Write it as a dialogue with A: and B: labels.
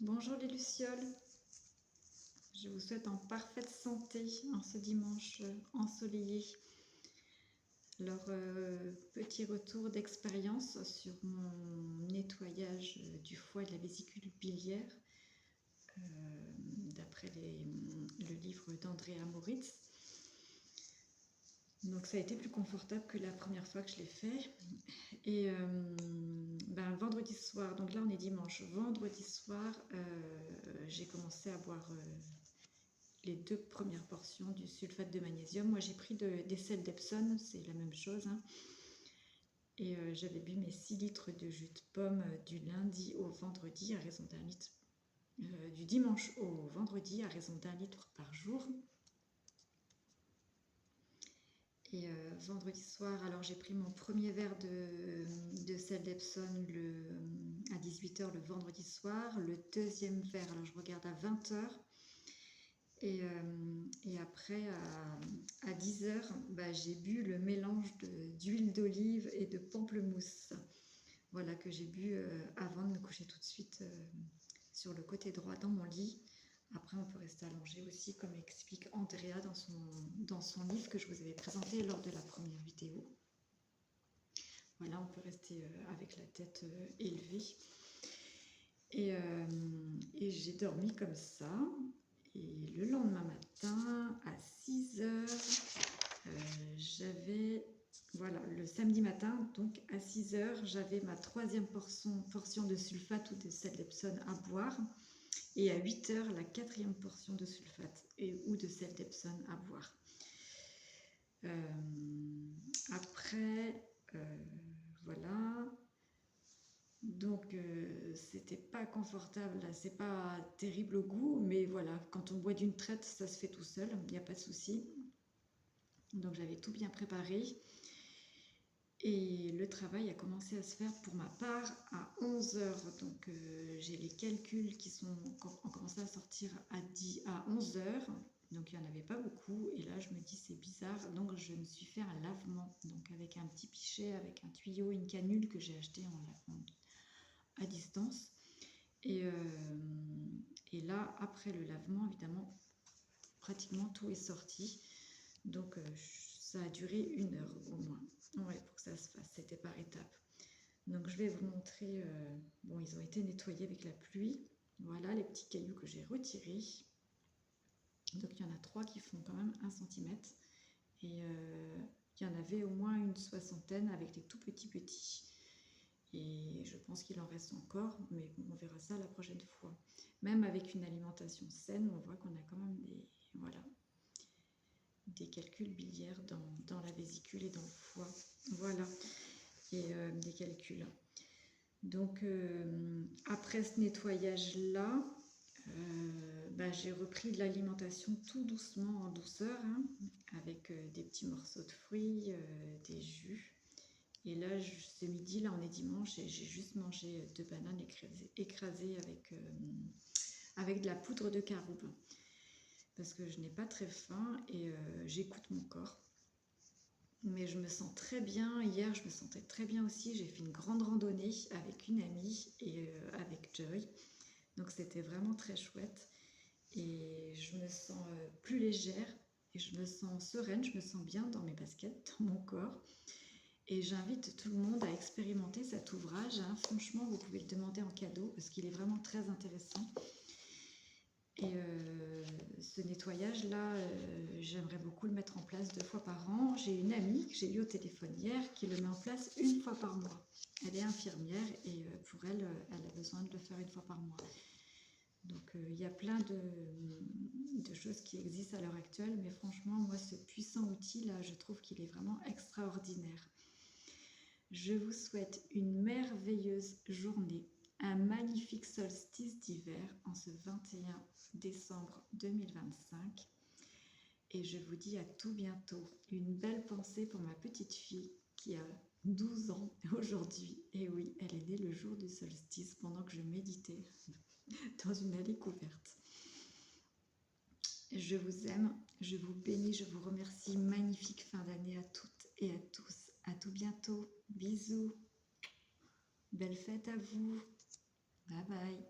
A: Bonjour les lucioles, je vous souhaite en parfaite santé en ce dimanche ensoleillé. Alors, petit retour d'expérience sur mon nettoyage du foie et de la vésicule biliaire, d'après le livre d'Andrea Moritz. Donc ça a été plus confortable que la première fois que je l'ai fait. Et vendredi soir, donc là on est dimanche, vendredi soir, j'ai commencé à boire les 2 premières portions du sulfate de magnésium. Moi j'ai pris des sels d'Epsom, c'est la même chose, hein. Et j'avais bu mes 6 litres de jus de pomme du lundi au vendredi à raison d'1 litre, du dimanche au vendredi à raison d'1 litre par jour. Et vendredi soir, alors j'ai pris mon premier verre de sel d'Epsom à 18 h le vendredi soir. Le deuxième verre, alors je regarde à 20 h. Et après, à 10 h, j'ai bu le mélange d'huile d'olive et de pamplemousse. Voilà, que j'ai bu avant de me coucher tout de suite sur le côté droit dans mon lit. Après, on peut rester allongé aussi, comme explique Andrea dans son livre que je vous avais présenté lors de la première vidéo. Voilà, on peut rester avec la tête élevée. Et j'ai dormi comme ça. Et le lendemain matin, à 6 h, voilà, le samedi matin, donc à 6 h, j'avais ma 3e portion de sulfate ou de sel d'Epsom à boire. Et à 8 h, la 4e portion de sulfate ou de sel d'Epsom à boire. Après, voilà. Donc, c'était pas confortable, là, c'est pas terrible au goût, mais voilà, quand on boit d'une traite, ça se fait tout seul, il n'y a pas de souci. Donc, j'avais tout bien préparé. Et le travail a commencé à se faire pour ma part à 11 h. Donc, j'ai les calculs qui ont commencé à sortir à 11 h. Donc, il n'y en avait pas beaucoup. Et là, je me dis, c'est bizarre. Donc, je me suis fait un lavement. Donc, avec un petit pichet, avec un tuyau, une canule que j'ai acheté à distance. Et là, après le lavement, évidemment, pratiquement tout est sorti. Donc, ça a duré 1 heure au moins. Ouais, pour que ça se fasse, c'était par étapes. Donc je vais vous montrer, bon, ils ont été nettoyés avec la pluie. Voilà les petits cailloux que j'ai retirés. Donc il y en a 3 qui font quand même 1 cm. Et il y en avait au moins une 60aine avec des tout petits. Et je pense qu'il en reste encore, mais on verra ça la prochaine fois. Même avec une alimentation saine, on voit qu'on a quand même des calculs biliaires dans la vésicule et dans le foie. Voilà, et des calculs. Donc, après ce nettoyage-là, j'ai repris de l'alimentation tout doucement, en douceur, hein, avec des petits morceaux de fruits, des jus. Et là, ce midi, là, on est dimanche, et j'ai juste mangé 2 bananes écrasées avec de la poudre de caroube. Parce que je n'ai pas très faim et j'écoute mon corps. Mais je me sens très bien. Hier, je me sentais très bien aussi. J'ai fait une grande randonnée avec une amie et avec Joy. Donc, c'était vraiment très chouette. Et je me sens plus légère et je me sens sereine. Je me sens bien dans mes baskets, dans mon corps. Et j'invite tout le monde à expérimenter cet ouvrage, hein. Franchement, vous pouvez le demander en cadeau parce qu'il est vraiment très intéressant. Et ce nettoyage-là, j'aimerais beaucoup le mettre en place 2 fois par an. J'ai une amie que j'ai eue au téléphone hier qui le met en place 1 fois par mois. Elle est infirmière et pour elle, elle a besoin de le faire 1 fois par mois. Donc il y a plein de choses qui existent à l'heure actuelle, mais franchement, moi, ce puissant outil-là, je trouve qu'il est vraiment extraordinaire. Je vous souhaite une merveilleuse journée, un magnifique solstice d'hiver en ce 21 décembre 2025. Et je vous dis à tout bientôt. Une belle pensée pour ma petite fille qui a 12 ans aujourd'hui. Et oui, elle est née le jour du solstice pendant que je méditais dans une allée couverte. Je vous aime, je vous bénis, je vous remercie. Magnifique fin d'année à toutes et à tous. À tout bientôt. Bisous. Belle fête à vous. Bye bye.